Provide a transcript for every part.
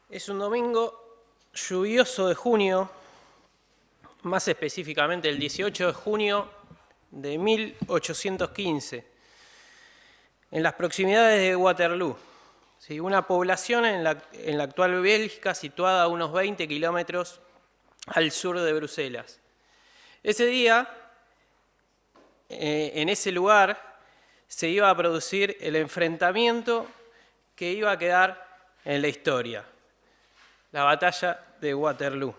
Es un domingo lluvioso de junio, más específicamente el 18 de junio de 1815, en las proximidades de Waterloo, ¿sí? Una población en la actual Bélgica situada a unos 20 kilómetros al sur de Bruselas. Ese día, en ese lugar, se iba a producir el enfrentamiento que iba a quedar en la historia, la batalla de Waterloo.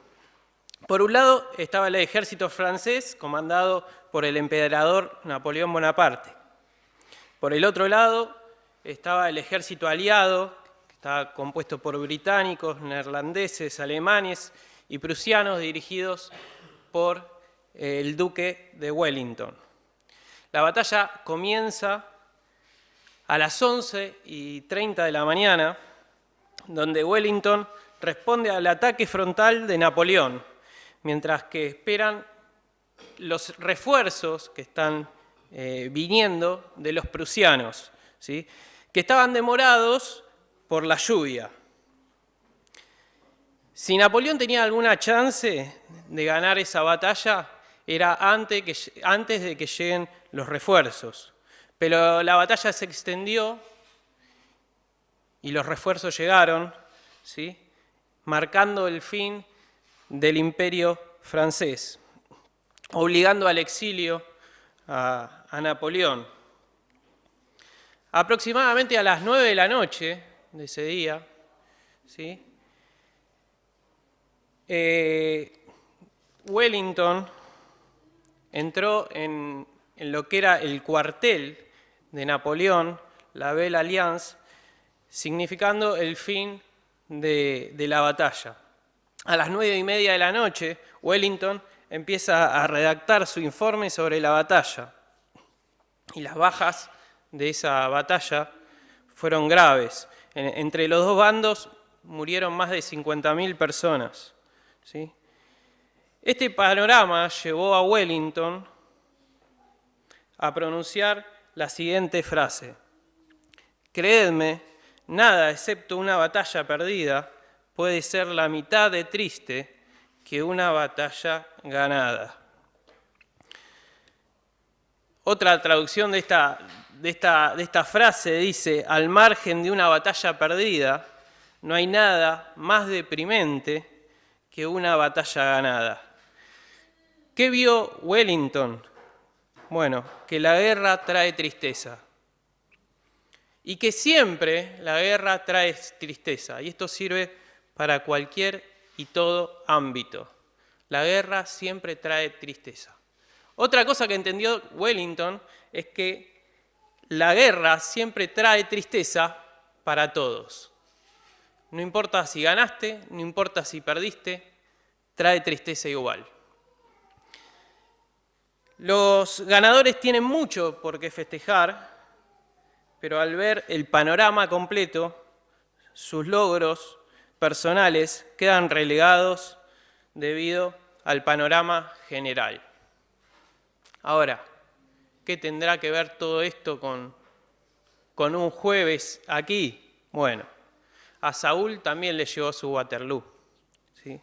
Por un lado estaba el ejército francés, comandado por el emperador Napoleón Bonaparte. Por el otro lado estaba el ejército aliado, que estaba compuesto por británicos, neerlandeses, alemanes y prusianos, dirigidos por el duque de Wellington. La batalla comienza a las 11:30 de la mañana, donde Wellington responde al ataque frontal de Napoleón, mientras que esperan los refuerzos que están viniendo de los prusianos, ¿sí? Que estaban demorados por la lluvia. Si Napoleón tenía alguna chance de ganar esa batalla, era antes de que lleguen los refuerzos. Pero la batalla se extendió y los refuerzos llegaron, ¿sí? Marcando el fin del imperio francés, obligando al exilio a Napoleón. Aproximadamente a las 9 de la noche de ese día, ¿sí? Wellington entró en lo que era el cuartel de Napoleón, la Belle Alliance, significando el fin de la batalla. A las 9:30 de la noche, Wellington empieza a redactar su informe sobre la batalla. Y las bajas de esa batalla fueron graves. Entre los dos bandos murieron más de 50.000 personas, ¿sí? Este panorama llevó a Wellington a pronunciar la siguiente frase: «Creedme, nada excepto una batalla perdida puede ser la mitad de triste que una batalla ganada». Otra traducción de esta frase dice: «Al margen de una batalla perdida, no hay nada más deprimente que una batalla ganada». ¿Qué vio Wellington? Bueno, que la guerra trae tristeza. Y que siempre la guerra trae tristeza. Y esto sirve para cualquier y todo ámbito. La guerra siempre trae tristeza. Otra cosa que entendió Wellington es que la guerra siempre trae tristeza para todos. No importa si ganaste, no importa si perdiste, trae tristeza igual. Los ganadores tienen mucho por qué festejar, pero al ver el panorama completo, sus logros personales quedan relegados debido al panorama general. Ahora, ¿qué tendrá que ver todo esto con un jueves aquí? Bueno, a Saúl también le llegó su Waterloo, ¿sí?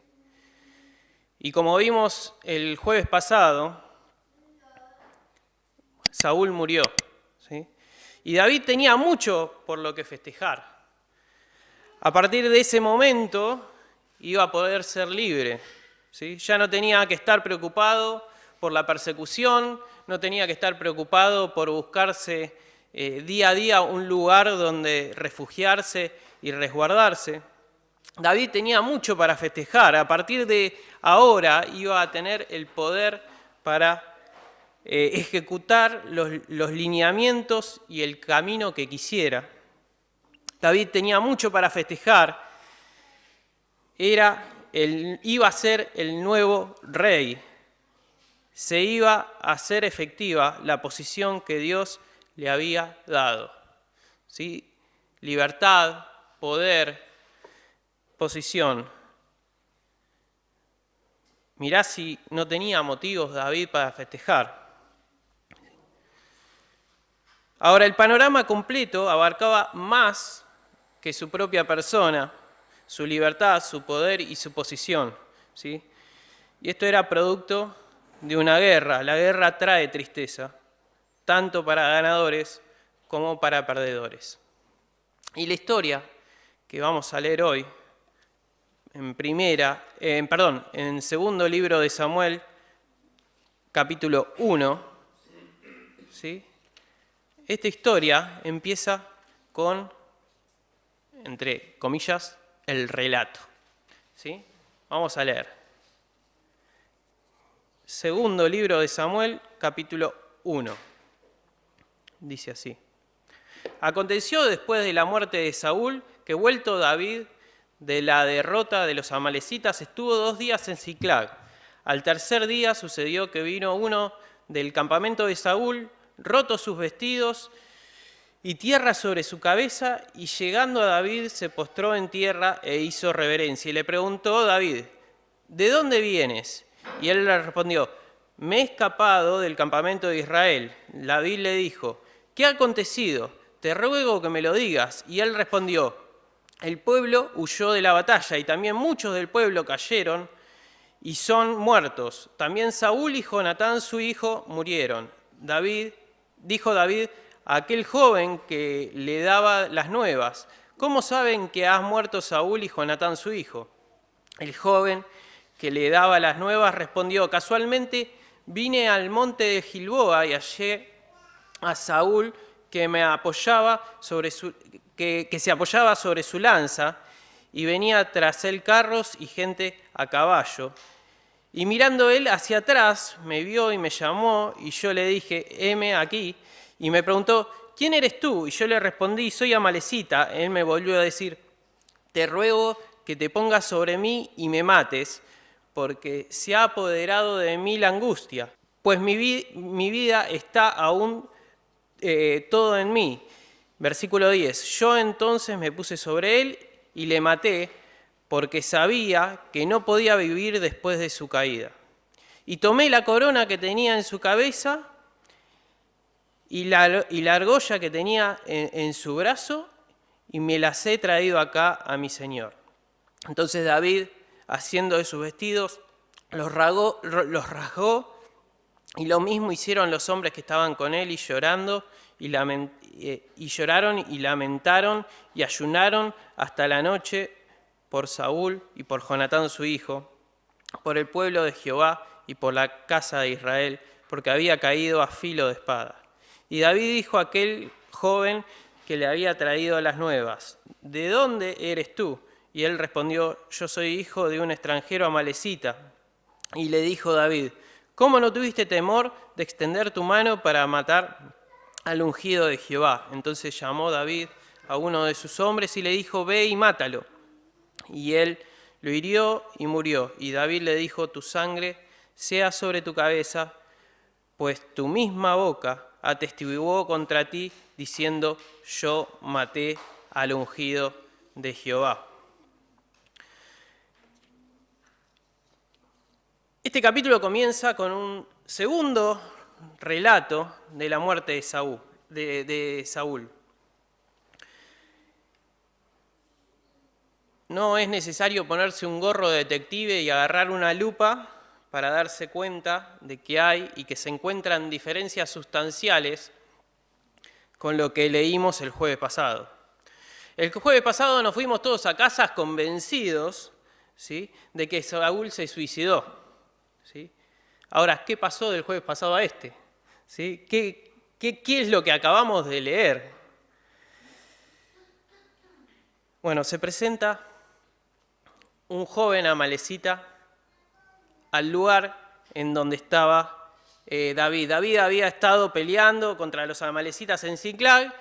Y como vimos el jueves pasado, Saúl murió, ¿sí? Y David tenía mucho por lo que festejar. A partir de ese momento iba a poder ser libre, ¿sí? Ya no tenía que estar preocupado por la persecución, no tenía que estar preocupado por buscarse día a día un lugar donde refugiarse y resguardarse. David tenía mucho para festejar. A partir de ahora iba a tener el poder para ejecutar los lineamientos y el camino que quisiera. David tenía mucho para festejar. Iba a ser el nuevo rey. Se iba a hacer efectiva la posición que Dios le había dado, ¿sí? Libertad, poder, posición. Mirá si no tenía motivos David para festejar. Ahora, el panorama completo abarcaba más que su propia persona. su libertad, su poder y su posición, ¿sí? Y esto era producto de una guerra. La guerra trae tristeza, tanto para ganadores como para perdedores. Y la historia que vamos a leer hoy, en segundo libro de Samuel, capítulo 1, ¿sí? Esta historia empieza con, entre comillas, el relato, ¿sí? Vamos a leer. Segundo libro de Samuel, capítulo 1. Dice así. Aconteció después de la muerte de Saúl que, vuelto David de la derrota de los amalecitas, estuvo 2 días en Siclag. Al tercer día sucedió que vino uno del campamento de Saúl, rotos sus vestidos y tierra sobre su cabeza, y llegando a David se postró en tierra e hizo reverencia. Y le preguntó David, ¿de dónde vienes? Y él le respondió, me he escapado del campamento de Israel. David le dijo, ¿qué ha acontecido? Te ruego que me lo digas. Y él respondió, el pueblo huyó de la batalla y también muchos del pueblo cayeron y son muertos. También Saúl y Jonatán su hijo murieron. Dijo David a aquel joven que le daba las nuevas, ¿cómo saben que has muerto Saúl y Jonatán su hijo? El joven que le daba las nuevas respondió, casualmente vine al monte de Gilboa y hallé a Saúl que se apoyaba sobre su lanza, y venía tras él carros y gente a caballo. Y mirando él hacia atrás, me vio y me llamó, y yo le dije, heme aquí, y me preguntó, ¿quién eres tú? Y yo le respondí, soy amalecita. Él me volvió a decir, te ruego que te pongas sobre mí y me mates, porque se ha apoderado de mí la angustia, pues mi vida está aún todo en mí. Versículo 10. Yo entonces me puse sobre él y le maté, porque sabía que no podía vivir después de su caída. Y tomé la corona que tenía en su cabeza y la argolla que tenía en su brazo, y me las he traído acá a mi señor. Entonces David, haciendo de sus vestidos, los rasgó, y lo mismo hicieron los hombres que estaban con él, y lloraron y lamentaron y ayunaron hasta la noche por Saúl y por Jonatán su hijo, por el pueblo de Jehová y por la casa de Israel, porque había caído a filo de espada. Y David dijo a aquel joven que le había traído las nuevas, ¿de dónde eres tú? Y él respondió, yo soy hijo de un extranjero amalecita. Y le dijo David, ¿cómo no tuviste temor de extender tu mano para matar al ungido de Jehová? Entonces llamó David a uno de sus hombres y le dijo, ve y mátalo. Y él lo hirió y murió. Y David le dijo, tu sangre sea sobre tu cabeza, pues tu misma boca atestiguó contra ti, diciendo, yo maté al ungido de Jehová. Este capítulo comienza con un segundo relato de la muerte de Saúl. No es necesario ponerse un gorro de detective y agarrar una lupa para darse cuenta de que hay y que se encuentran diferencias sustanciales con lo que leímos el jueves pasado. El jueves pasado nos fuimos todos a casa convencidos, ¿sí?, de que Saúl se suicidó, ¿sí? Ahora, ¿qué pasó del jueves pasado a este? ¿Sí? ¿Qué es lo que acabamos de leer? Bueno, se presenta un joven amalecita al lugar en donde estaba David. David había estado peleando contra los amalecitas en Siclag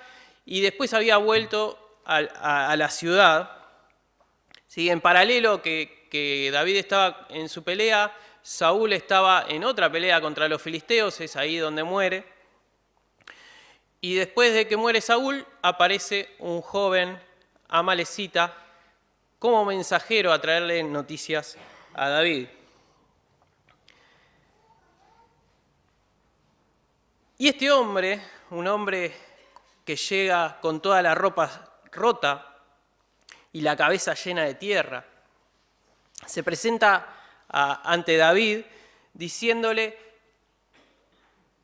y después había vuelto a la ciudad. ¿Sí? En paralelo que David estaba en su pelea, Saúl estaba en otra pelea contra los filisteos, es ahí donde muere. Y después de que muere Saúl, aparece un joven amalecita como mensajero a traerle noticias a David. Y este hombre, un hombre que llega con toda la ropa rota y la cabeza llena de tierra. Se presenta ante David diciéndole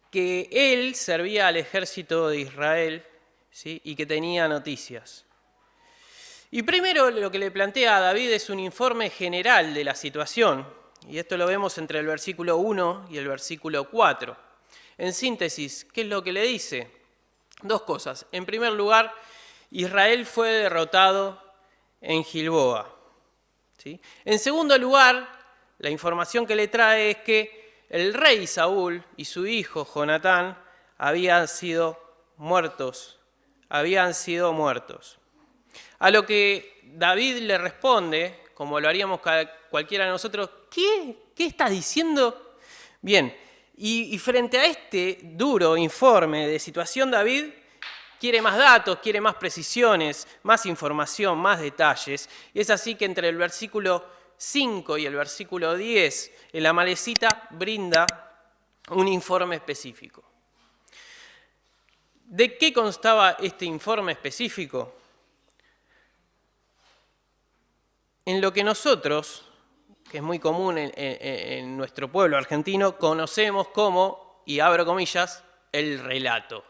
que él servía al ejército de Israel, ¿sí?, y que tenía noticias. Y primero lo que le plantea a David es un informe general de la situación, y esto lo vemos entre el versículo 1 y el versículo 4. En síntesis, ¿qué es lo que le dice? Dos cosas. En primer lugar, Israel fue derrotado en Gilboa, ¿sí? En segundo lugar, la información que le trae es que el rey Saúl y su hijo Jonatán habían sido muertos. A lo que David le responde, como lo haríamos cualquiera de nosotros, ¿qué estás diciendo? Bien, y frente a este duro informe de situación, David quiere más datos, quiere más precisiones, más información, más detalles. Y es así que entre el versículo 5 y el versículo 10, el amalecita brinda un informe específico. ¿De qué constaba este informe específico? En lo que nosotros, que es muy común en nuestro pueblo argentino, conocemos como, y abro comillas, el relato.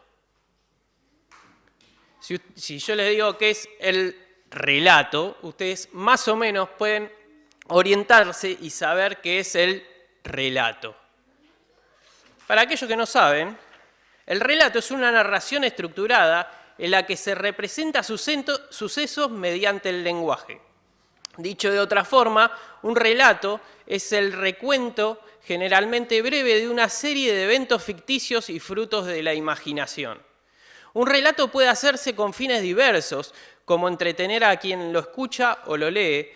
Si yo les digo qué es el relato, ustedes más o menos pueden orientarse y saber qué es el relato. Para aquellos que no saben, el relato es una narración estructurada en la que se representa sucesos mediante el lenguaje. Dicho de otra forma, un relato es el recuento generalmente breve de una serie de eventos ficticios y frutos de la imaginación. Un relato puede hacerse con fines diversos, como entretener a quien lo escucha o lo lee,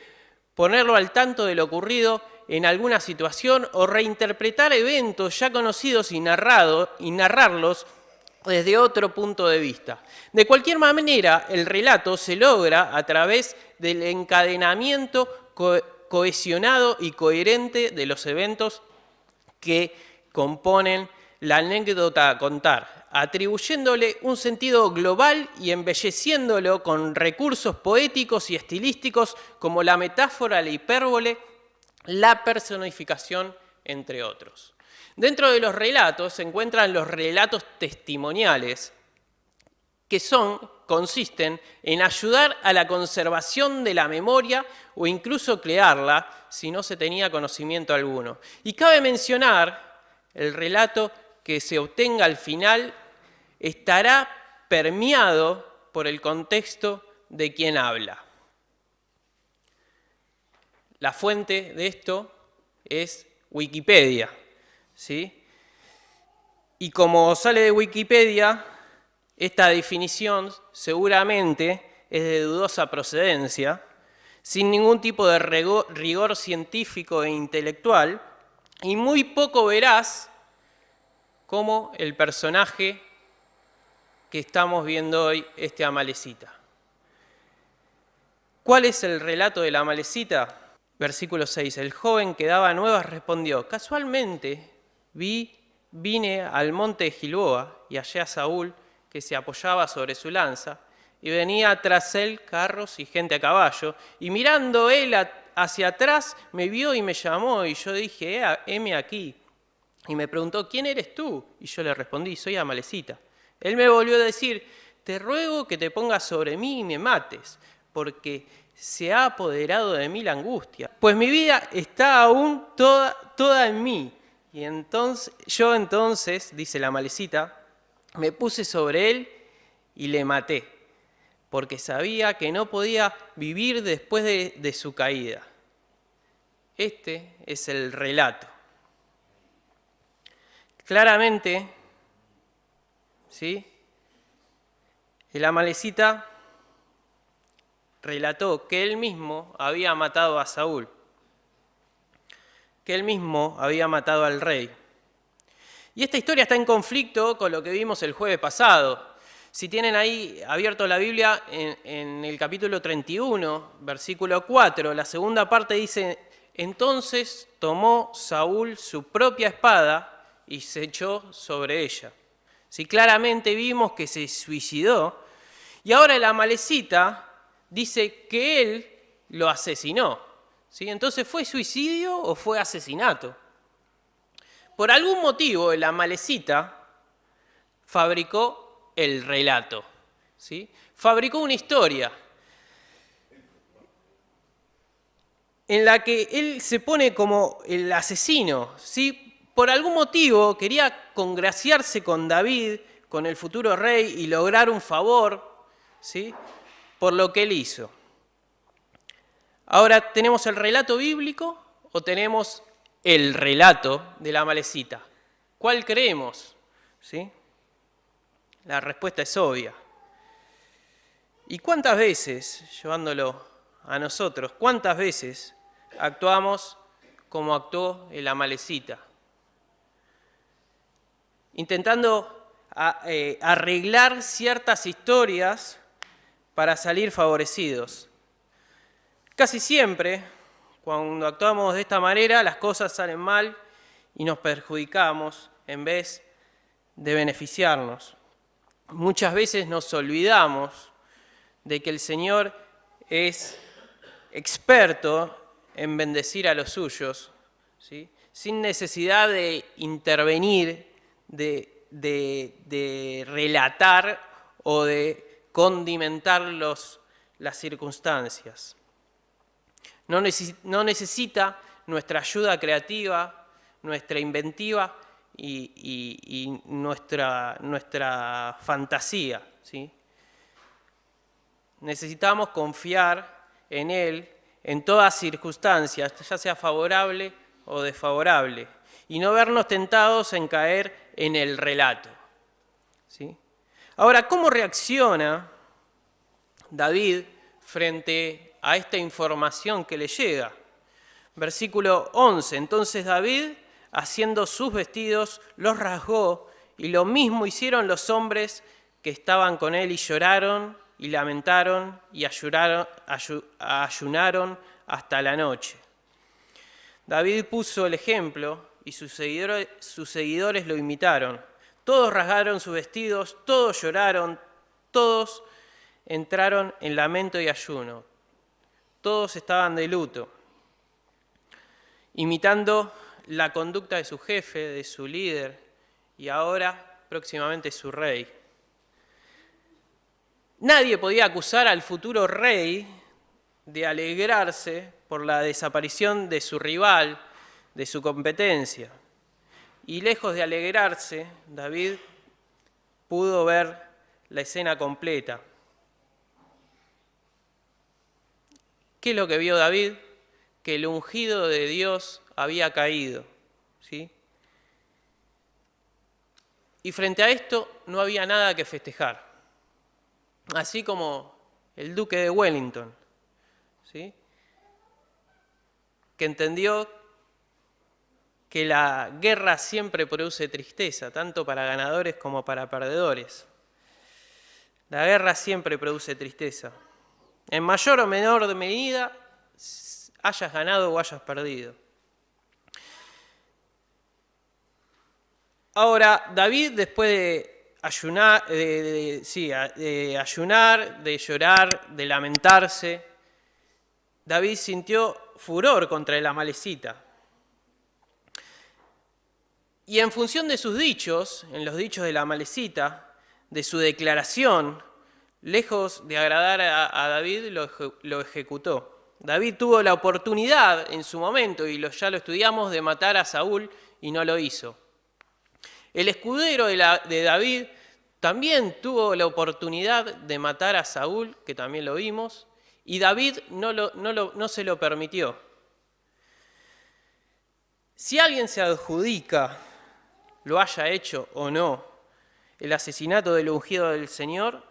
ponerlo al tanto de lo ocurrido en alguna situación o reinterpretar eventos ya conocidos y narrarlos desde otro punto de vista. De cualquier manera, el relato se logra a través del encadenamiento cohesionado y coherente de los eventos que componen la anécdota a contar, atribuyéndole un sentido global y embelleciéndolo con recursos poéticos y estilísticos como la metáfora, la hipérbole, la personificación, entre otros. Dentro de los relatos se encuentran los relatos testimoniales, que consisten en ayudar a la conservación de la memoria o incluso crearla si no se tenía conocimiento alguno. Y cabe mencionar, el relato que se obtenga al final estará permeado por el contexto de quien habla. La fuente de esto es Wikipedia, ¿sí? Y como sale de Wikipedia, esta definición seguramente es de dudosa procedencia, sin ningún tipo de rigor científico e intelectual, y muy poco veraz como el personaje que estamos viendo hoy, este Amalecita. ¿Cuál es el relato del Amalecita? Versículo 6. El joven que daba nuevas respondió: casualmente vine al monte de Gilboa y hallé a Saúl que se apoyaba sobre su lanza, y venía tras él carros y gente a caballo, y mirando él hacia atrás me vio y me llamó, y yo dije: heme aquí. Y me preguntó: ¿quién eres tú? Y yo le respondí: soy Amalecita. Él me volvió a decir: te ruego que te pongas sobre mí y me mates, porque se ha apoderado de mí la angustia, pues mi vida está aún toda en mí. Y yo entonces, dice la Amalecita, me puse sobre él y le maté, porque sabía que no podía vivir después de su caída. Este es el relato. Claramente, ¿sí?, el Amalecita relató que él mismo había matado a Saúl, que él mismo había matado al rey. Y esta historia está en conflicto con lo que vimos el jueves pasado. Si tienen ahí abierto la Biblia, en el capítulo 31, versículo 4, la segunda parte dice: entonces tomó Saúl su propia espada y se echó sobre ella. Sí, claramente vimos que se suicidó. Y ahora el Amalecita dice que él lo asesinó. ¿Sí? Entonces, ¿fue suicidio o fue asesinato? Por algún motivo, el amalecita fabricó el relato. ¿Sí? Fabricó una historia en la que él se pone como el asesino. ¿Sí? Por algún motivo quería congraciarse con David, con el futuro rey, y lograr un favor, ¿sí? Por lo que él hizo. Ahora, ¿tenemos el relato bíblico o tenemos el relato de la amalecita? ¿Cuál creemos? ¿Sí? La respuesta es obvia. ¿Y cuántas veces, llevándolo a nosotros, cuántas veces actuamos como actuó el amalecita? Intentando arreglar ciertas historias para salir favorecidos. Casi siempre, cuando actuamos de esta manera, las cosas salen mal y nos perjudicamos en vez de beneficiarnos. Muchas veces nos olvidamos de que el Señor es experto en bendecir a los suyos, ¿sí? Sin necesidad de intervenir, de relatar o de condimentar las circunstancias. No necesita nuestra ayuda creativa, nuestra inventiva y nuestra fantasía, ¿sí? Necesitamos confiar en Él en todas circunstancias, ya sea favorable o desfavorable, y no vernos tentados en caer en el relato, ¿sí? Ahora, ¿cómo reacciona David frente a esta información que le llega? Versículo 11, entonces David, haciendo sus vestidos, los rasgó, y lo mismo hicieron los hombres que estaban con él, y lloraron, y lamentaron, y ayunaron hasta la noche. David puso el ejemplo, y sus seguidores lo imitaron. Todos rasgaron sus vestidos, todos lloraron, todos entraron en lamento y ayuno. Todos estaban de luto, imitando la conducta de su jefe, de su líder, y ahora próximamente su rey. Nadie podía acusar al futuro rey de alegrarse por la desaparición de su rival, de su competencia. Y lejos de alegrarse, David pudo ver la escena completa. ¿Qué es lo que vio David? Que el ungido de Dios había caído, ¿sí? Y frente a esto no había nada que festejar. Así como el duque de Wellington, ¿sí? Que entendió que la guerra siempre produce tristeza, tanto para ganadores como para perdedores. La guerra siempre produce tristeza. En mayor o menor medida, hayas ganado o hayas perdido. Ahora, David, después de ayunar, de llorar, de lamentarse, David sintió furor contra el amalecita. Y en función de sus dichos, en los dichos del amalecita, de su declaración, lejos de agradar a David, lo ejecutó. David tuvo la oportunidad en su momento, y ya lo estudiamos, de matar a Saúl y no lo hizo. El escudero de David también tuvo la oportunidad de matar a Saúl, que también lo vimos, y David no se lo permitió. Si alguien se adjudica, lo haya hecho o no, el asesinato del ungido del Señor,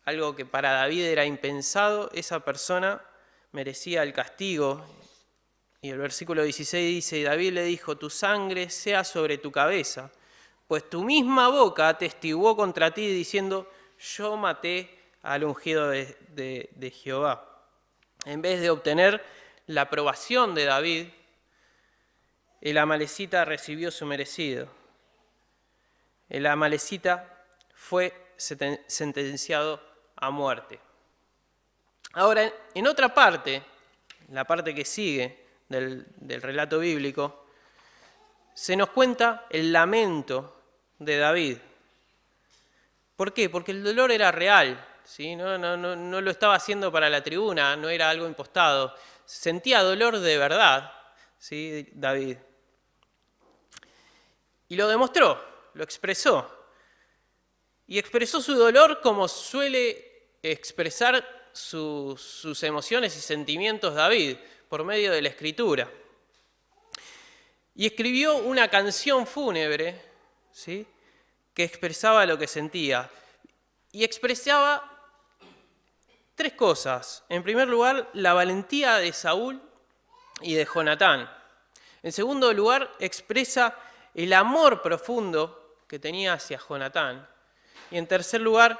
algo que para David era impensado, esa persona merecía el castigo. Y el versículo 16 dice, David le dijo, tu sangre sea sobre tu cabeza, pues tu misma boca atestiguó contra ti diciendo, yo maté al ungido de Jehová. En vez de obtener la aprobación de David, el amalecita recibió su merecido. El amalecita fue sentenciado a muerte. Ahora, en otra parte, la parte que sigue del relato bíblico, se nos cuenta el lamento de David. ¿Por qué? Porque el dolor era real, ¿sí? No lo estaba haciendo para la tribuna, no era algo impostado. Sentía dolor de verdad, ¿sí? David. Y lo demostró, lo expresó. Y expresó su dolor como suele expresar sus emociones y sentimientos David, por medio de la Escritura. Y escribió una canción fúnebre, ¿sí?, que expresaba lo que sentía. Y expresaba tres cosas. En primer lugar, la valentía de Saúl y de Jonatán. En segundo lugar, expresa el amor profundo que tenía hacia Jonatán. Y en tercer lugar,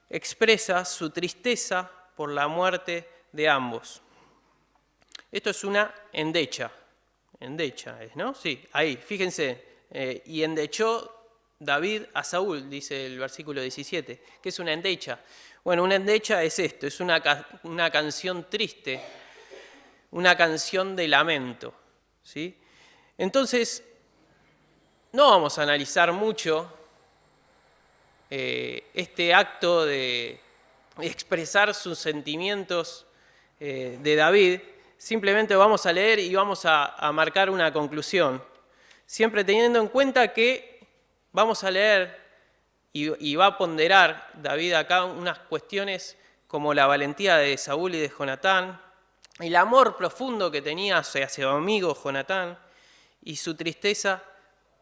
expresa su tristeza por la muerte de ambos. Esto es una endecha. Endecha es, ¿no? Sí, ahí, fíjense. Y endechó David a Saúl, dice el versículo 17. ¿Qué es una endecha? Bueno, una endecha es esto, es una canción triste, una canción de lamento, ¿sí? Entonces, no vamos a analizar mucho este acto de expresar sus sentimientos de David. Simplemente vamos a leer y vamos a marcar una conclusión, siempre teniendo en cuenta que vamos a leer y va a ponderar David acá unas cuestiones como la valentía de Saúl y de Jonatán, el amor profundo que tenía hacia su amigo Jonatán y su tristeza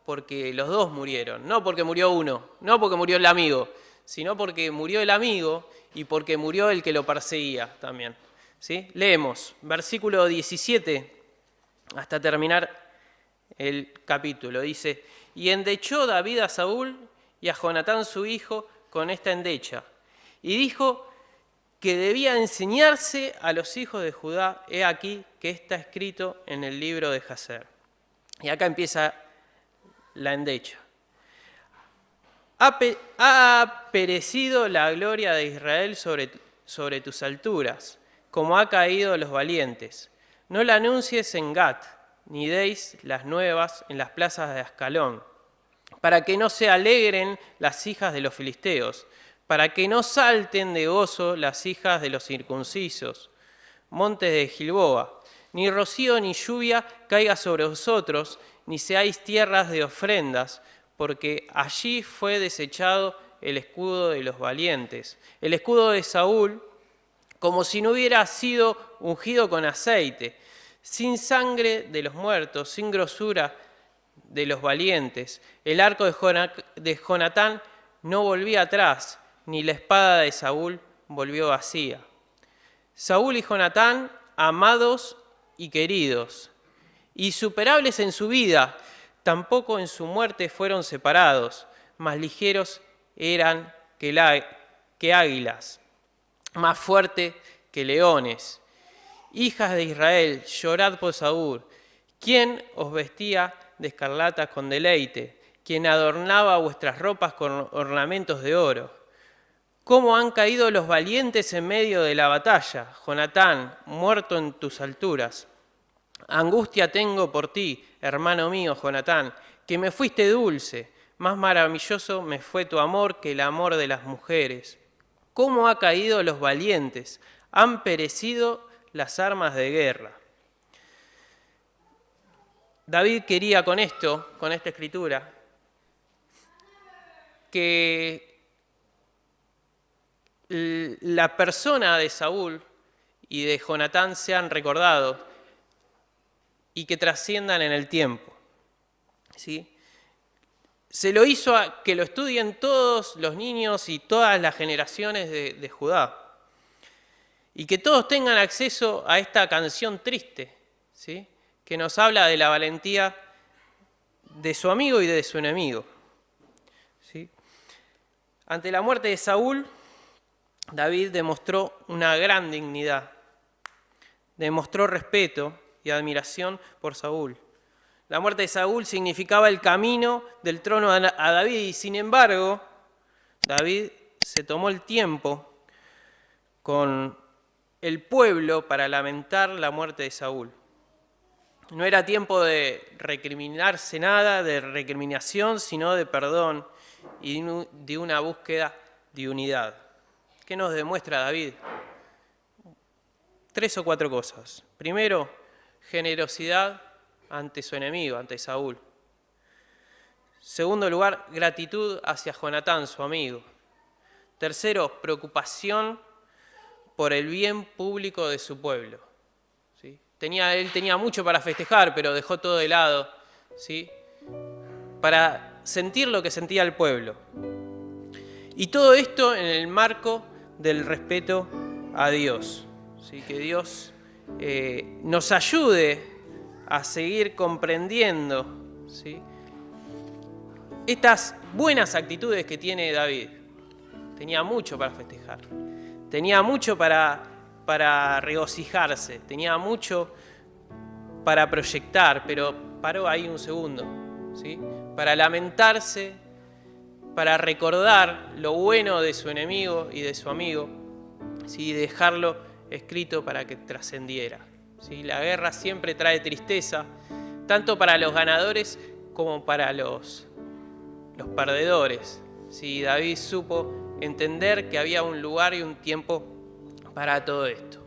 porque los dos murieron, no porque murió uno, no porque murió el amigo, sino porque murió el amigo y porque murió el que lo perseguía también. ¿Sí? Leemos, versículo 17, hasta terminar el capítulo. Dice, y endechó David a Saúl y a Jonatán su hijo con esta endecha, y dijo que debía enseñarse a los hijos de Judá, he aquí que está escrito en el libro de Jaser. Y acá empieza la endecha. Ha perecido la gloria de Israel sobre tus alturas, como ha caído los valientes. No la anuncies en Gat, ni deis las nuevas en las plazas de Ascalón, para que no se alegren las hijas de los filisteos, para que no salten de gozo las hijas de los circuncisos, montes de Gilboa, ni rocío ni lluvia caiga sobre vosotros, ni seáis tierras de ofrendas, porque allí fue desechado el escudo de los valientes, el escudo de Saúl, como si no hubiera sido ungido con aceite, sin sangre de los muertos, sin grosura de los valientes. El arco de Jonatán no volvía atrás, ni la espada de Saúl volvió vacía. Saúl y Jonatán, amados y queridos, insuperables en su vida, tampoco en su muerte fueron separados, más ligeros eran que águilas, más fuerte que leones. Hijas de Israel, llorad por Saúl, quien os vestía de escarlata con deleite, quien adornaba vuestras ropas con ornamentos de oro. ¿Cómo han caído los valientes en medio de la batalla? Jonatán, muerto en tus alturas. Angustia tengo por ti, hermano mío, Jonatán, que me fuiste dulce. Más maravilloso me fue tu amor que el amor de las mujeres. ¿Cómo han caído los valientes? Han perecido las armas de guerra. David quería con esto, con esta escritura, que la persona de Saúl y de Jonatán sean recordados y que trasciendan en el tiempo. ¿Sí? Se lo hizo a que lo estudien todos los niños y todas las generaciones de Judá. Y que todos tengan acceso a esta canción triste, ¿sí?, que nos habla de la valentía de su amigo y de su enemigo. ¿Sí? Ante la muerte de Saúl, David demostró una gran dignidad, demostró respeto y admiración por Saúl. La muerte de Saúl significaba el camino del trono a David y sin embargo, David se tomó el tiempo con el pueblo para lamentar la muerte de Saúl. No era tiempo de recriminarse nada, de recriminación, sino de perdón y de una búsqueda de unidad. ¿Qué nos demuestra David? 3 o 4 cosas. Primero, generosidad ante su enemigo, ante Saúl. Segundo lugar, gratitud hacia Jonatán, su amigo. Tercero, preocupación por el bien público de su pueblo. ¿Sí? Él tenía mucho para festejar, pero dejó todo de lado, ¿sí? Para sentir lo que sentía el pueblo. Y todo esto en el marco del respeto a Dios. ¿Sí? Que Dios nos ayude a seguir comprendiendo, ¿sí?, estas buenas actitudes que tiene David. Tenía mucho para festejar, tenía mucho para regocijarse, tenía mucho para proyectar, pero paró ahí un segundo, ¿sí?, para lamentarse, para recordar lo bueno de su enemigo y de su amigo, ¿sí?, y dejarlo escrito para que trascendiera. ¿Sí? La guerra siempre trae tristeza, tanto para los ganadores como para los perdedores. ¿Sí? David supo entender que había un lugar y un tiempo para todo esto.